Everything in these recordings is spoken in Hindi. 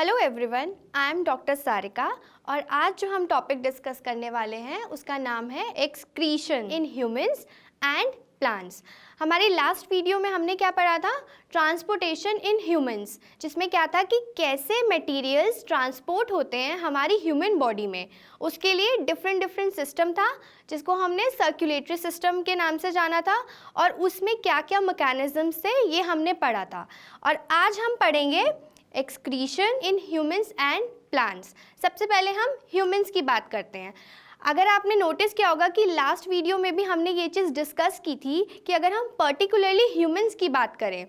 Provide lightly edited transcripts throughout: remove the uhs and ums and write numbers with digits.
Hello everyone, I am doctor Sarika और आज जो हम टॉपिक डिस्कस करने वाले हैं उसका नाम है excretion in humans and plants. हमारी लास्ट वीडियो में हमने क्या पढ़ा था? ट्रांसपोर्टेशन इन ह्यूमंस, जिसमें क्या था कि कैसे मटेरियल्स ट्रांसपोर्ट होते हैं हमारी ह्यूमन बॉडी में। उसके लिए डिफरेंट सिस्टम था जिसको हमने सर्कुलेटरी सिस्टम के नाम से जाना था और उसमें क्या क्या मैकेनिज्म्स थे ये हमने पढ़ा था। और आज हम पढ़ेंगे excretion in humans and plants. सबसे पहले हम ह्यूमंस की बात करते हैं। अगर आपने नोटिस किया होगा कि लास्ट वीडियो में भी हमने ये चीज़ डिस्कस की थी कि अगर हम पर्टिकुलरली ह्यूमंस की बात करें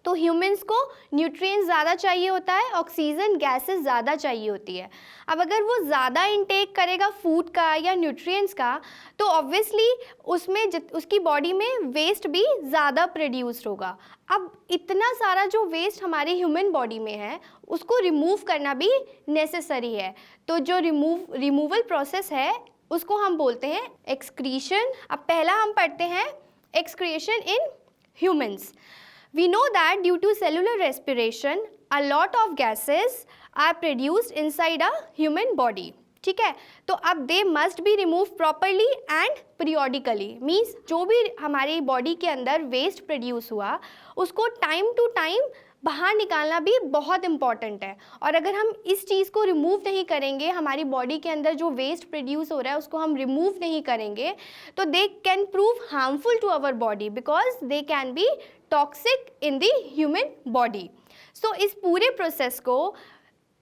तो ह्यूमंस को न्यूट्रिएंट्स ज़्यादा चाहिए होता है, ऑक्सीजन गैसेस ज़्यादा चाहिए होती है। अब अगर वो ज़्यादा इनटेक करेगा फूड का या न्यूट्रिएंट्स का तो ऑब्वियसली उसमें उसकी बॉडी में वेस्ट भी ज़्यादा प्रोड्यूस होगा। अब इतना सारा जो वेस्ट हमारे ह्यूमन बॉडी में है उसको रिमूव करना भी नेसेसरी है। तो जो रिमूवल प्रोसेस है उसको हम बोलते हैं एक्सक्रीशन। अब पहला हम पढ़ते हैं excretion in humans. We know that due to cellular respiration, a lot of gases are produced inside a human body. ठीक है, तो अब they must be removed properly and periodically. Means जो भी हमारी बॉडी के अंदर वेस्ट प्रोड्यूस हुआ उसको टाइम टू टाइम बाहर निकालना भी बहुत इम्पॉर्टेंट है। और अगर हम इस चीज़ को रिमूव नहीं करेंगे, हमारी बॉडी के अंदर जो वेस्ट प्रोड्यूस हो रहा है उसको हम रिमूव नहीं करेंगे तो they can prove harmful to our body because they can be toxic in the human body. So इस पूरे प्रोसेस को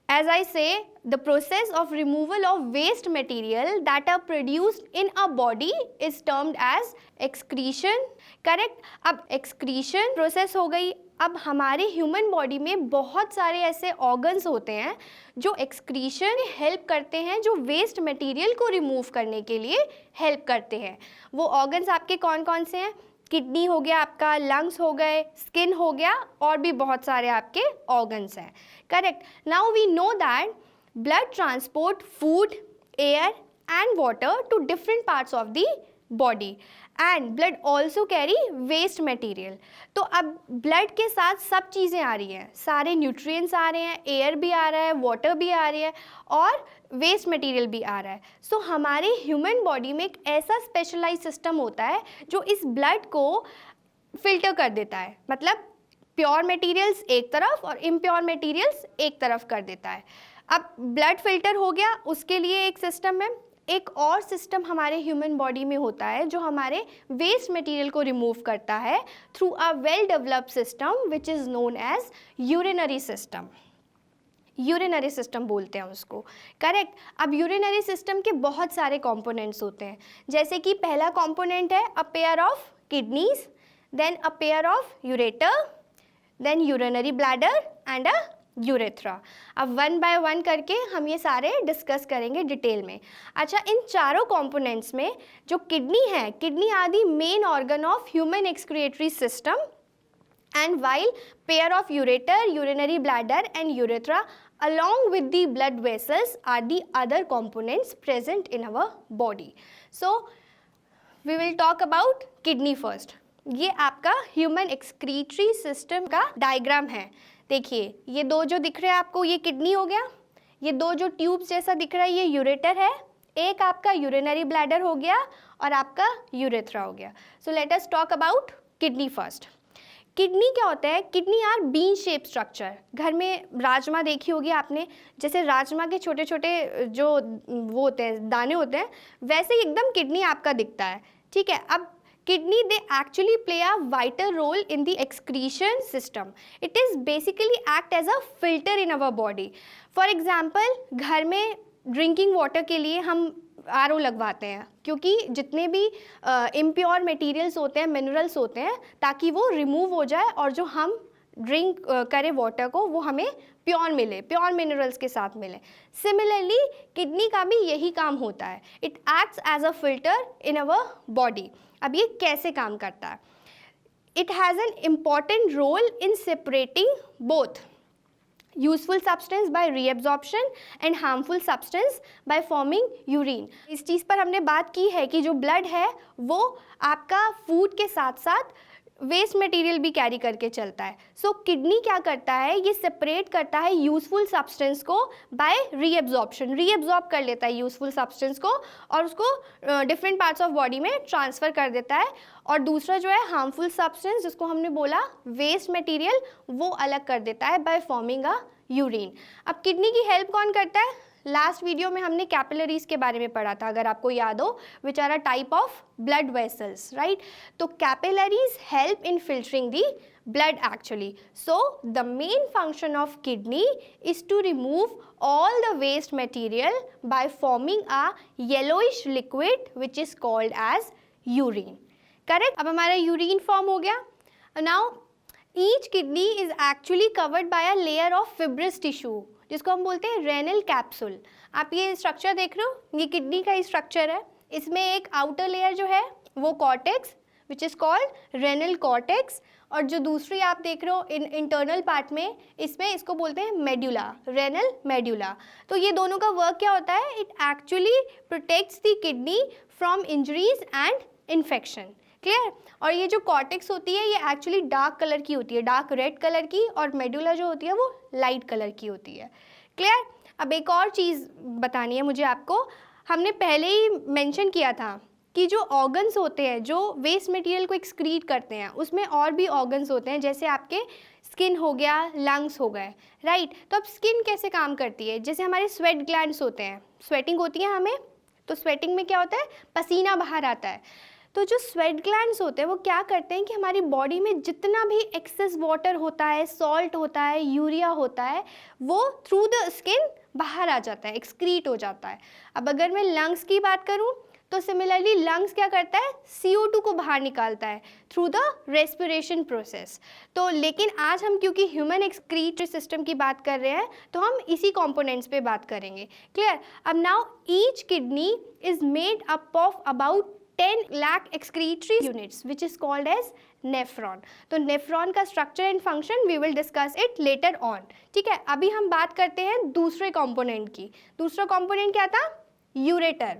as I say, the process of removal of waste material that are produced in a body is termed as excretion. Correct? अब excretion process हो गई। अब हमारे ह्यूमन बॉडी में बहुत सारे ऐसे ऑर्गन्स होते हैं जो एक्सक्रीशन हेल्प करते हैं, जो वेस्ट मटेरियल को रिमूव करने के लिए हेल्प करते हैं। वो ऑर्गन्स आपके कौन कौन से हैं? किडनी हो गया आपका, लंग्स हो गए, स्किन हो गया और भी बहुत सारे आपके ऑर्गन्स हैं। Correct. Now we know that blood transport food, air and water to different parts of the body and blood also carry waste material. तो अब ब्लड के साथ सब चीज़ें आ रही हैं, सारे न्यूट्रिएंट्स आ रहे हैं, एयर भी आ रहा है, वाटर भी आ रही है और वेस्ट मटेरियल भी आ रहा है। सो हमारे ह्यूमन बॉडी में एक ऐसा स्पेशलाइज सिस्टम होता है जो इस ब्लड को फिल्टर कर देता है, मतलब प्योर मटेरियल्स एक तरफ और इम्प्योर मटेरियल्स एक तरफ कर देता है। अब ब्लड फिल्टर हो गया, उसके लिए एक सिस्टम है। एक और सिस्टम हमारे ह्यूमन बॉडी में होता है जो हमारे वेस्ट मटेरियल को रिमूव करता है through a well developed system which is known as urinary system. Urinary system बोलते हैं उसको। करेक्ट। अब यूरिनरी सिस्टम के बहुत सारे कंपोनेंट्स होते हैं, जैसे कि पहला कंपोनेंट है a pair of kidneys, then a pair of ureter, then urinary bladder and a urethra. अब वन बाय वन करके हम ये सारे डिस्कस करेंगे डिटेल में। अच्छा, इन चारों कंपोनेंट्स में जो किडनी है, kidney are the main organ of human excretory system and while pair of ureter, urinary bladder and urethra along with the blood vessels are the other components present in our body. So we will talk about kidney first. ये आपका ह्यूमन एक्सक्रीटरी सिस्टम का डायग्राम है। देखिए ये दो जो दिख रहे हैं आपको, ये किडनी हो गया, ये दो जो ट्यूब्स जैसा दिख रहा है ये यूरेटर है, एक आपका यूरिनरी ब्लैडर हो गया और आपका यूरेथ्रा हो गया। So let us talk about kidney first. Kidney क्या होता है? Kidney are bean shape structure. घर में राजमा देखी होगी आपने, जैसे राजमा के छोटे छोटे जो वो होते हैं दाने होते हैं, वैसे ही एकदम किडनी आपका दिखता है। ठीक है। अब kidney they actually play a vital role in the excretion system. It is basically act as a filter in our body. For example, घर में ड्रिंकिंग वाटर के लिए हम आरओ लगवाते हैं क्योंकि जितने भी इम्प्योर मटेरियल्स होते हैं, मिनरल्स होते हैं, ताकि वो रिमूव हो जाए और जो हम ड्रिंक करें वाटर को वो हमें प्योर मिले, प्योर मिनरल्स के साथ मिले। सिमिलरली किडनी का भी यही काम होता है, it acts as a filter in our body. अब ये कैसे काम करता है? It has an important role in separating both useful substance by reabsorption and harmful substance by forming urine. इस चीज़ पर हमने बात की है कि जो ब्लड है वो आपका फूड के साथ साथ वेस्ट मटेरियल भी कैरी करके चलता है। सो किडनी क्या करता है, ये सेपरेट करता है यूजफुल सब्सटेंस को बाय रीएब्जॉर्प्शन, रीएब्जॉर्ब कर लेता है यूजफुल सब्सटेंस को और उसको डिफरेंट पार्ट्स ऑफ बॉडी में ट्रांसफ़र कर देता है। और दूसरा जो है हार्मफुल सब्सटेंस, जिसको हमने बोला वेस्ट मटेरियल, वो अलग कर देता है बाय फॉर्मिंग अ यूरिन। अब किडनी की हेल्प कौन करता है? लास्ट वीडियो में हमने कैपिलरीज के बारे में पढ़ा था, अगर आपको याद हो, which are a type of blood vessels, right. तो capillaries help in filtering the blood actually. So the main function of kidney is to remove all the waste material by forming a yellowish liquid which is called as urine. Correct? अब हमारा यूरिन फॉर्म हो गया. Now each kidney is actually covered by a layer of fibrous tissue जिसको हम बोलते हैं रेनल कैप्सूल. आप ये स्ट्रक्चर देख रहे हो, ये किडनी का ही स्ट्रक्चर है. इसमें एक आउटर लेयर जो है वो cortex which is called renal cortex, और जो दूसरी आप देख रहे हो इंटरनल पार्ट में, इसमें इसको बोलते हैं मेड्यूला, रेनल मेड्यूला. तो ये दोनों का वर्क क्या होता है? It actually protects the kidney from injuries and infection. Clear? और ये जो कॉर्टेक्स होती है ये एक्चुअली डार्क कलर की होती है, डार्क रेड कलर की, और मेडुला जो होती है वो लाइट कलर की होती है. क्लियर? अब एक और चीज़ बतानी है मुझे आपको. हमने पहले ही मेंशन किया था कि जो ऑर्गन्स होते हैं जो वेस्ट मटेरियल को एक्सक्रीट करते हैं, उसमें और भी ऑर्गन्स होते हैं, जैसे आपके स्किन हो गया, लंग्स हो गए, राइट. तो अब स्किन कैसे काम करती है? जैसे हमारे स्वेट ग्लैंड्स होते हैं, स्वेटिंग होती है हमें, तो स्वेटिंग में क्या होता है? पसीना बाहर आता है. तो जो स्वेट ग्लैंड्स होते हैं वो क्या करते हैं कि हमारी बॉडी में जितना भी एक्सेस वाटर होता है, सॉल्ट होता है, यूरिया होता है, वो थ्रू द स्किन बाहर आ जाता है, एक्सक्रीट हो जाता है. अब अगर मैं लंग्स की बात करूं तो सिमिलरली लंग्स क्या करता है? CO2 को बाहर निकालता है थ्रू द रेस्पिरेशन प्रोसेस. तो लेकिन आज हम क्योंकि ह्यूमन एक्सक्रीटरी सिस्टम की बात कर रहे हैं तो हम इसी कंपोनेंट्स पे बात करेंगे. क्लियर? अब now each kidney is made up of about 10 lakh excretory units which is called as nephron. तो नेफ्रॉन का structure and function we will discuss it later on. ठीक है, अभी हम बात करते हैं दूसरे कंपोनेंट की. दूसरा कंपोनेंट क्या था? यूरेटर.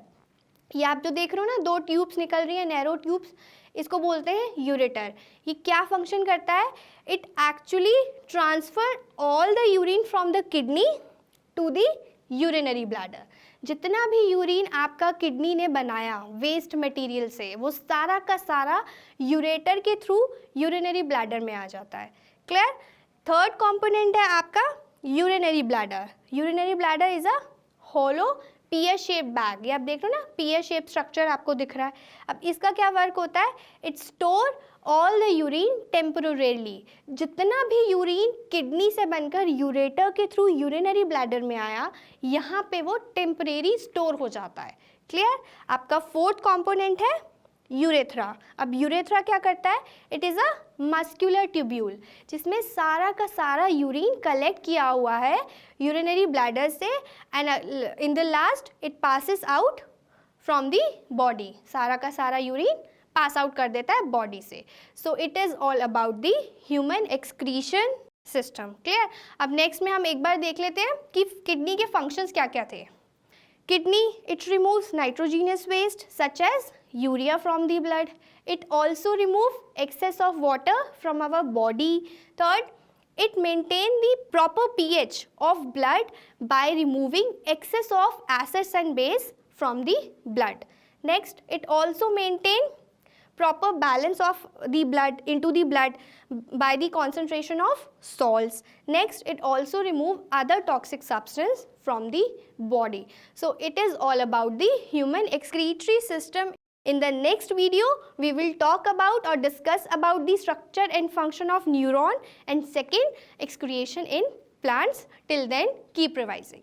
ये आप जो देख रहे हो ना, 2 ट्यूब्स निकल रही हैं, नैरो ट्यूब्स, इसको बोलते हैं यूरेटर. ये क्या फंक्शन करता है? It actually transfer all the urine from the kidney to the urinary bladder. जितना भी यूरिन आपका किडनी ने बनाया वेस्ट मटेरियल से, वो सारा का सारा यूरेटर के थ्रू यूरिनरी ब्लैडर में आ जाता है. क्लियर? थर्ड कंपोनेंट है आपका urinary bladder. Urinary bladder is a hollow pear shape bag. ये आप देख रहे हो ना, पियर शेप स्ट्रक्चर आपको दिख रहा है. अब इसका क्या वर्क होता है? It store all the urine temporarily. जितना भी यूरिन किडनी से बनकर यूरेटर के थ्रू यूरिनरी ब्लैडर में आया, यहाँ पे वो टेम्परेरी स्टोर हो जाता है. क्लियर? आपका फोर्थ कंपोनेंट है यूरेथ्रा. अब यूरेथ्रा क्या करता है? It is a muscular tubule जिसमें सारा का सारा यूरिन कलेक्ट किया हुआ है यूरिनरी ब्लैडर से, and in the last it passes out from the body. सारा का सारा यूरिन पास आउट कर देता है बॉडी से. So it is all about the human excretion system. Clear? अब नेक्स्ट में हम एक बार देख लेते हैं कि किडनी के फंक्शंस क्या क्या थे. Kidney, it removes nitrogenous waste such as urea from the blood. It also removes excess of water from our body. Third, it maintains the proper pH of blood by removing excess of acids and base from the blood. Next, it also maintains proper balance of the blood into the blood by the concentration of salts. Next, it also remove other toxic substance from the body. So it is all about the human excretory system. In the next video, we will talk about or discuss about the structure and function of neuron and second, excretion in plants. Till then, keep revising.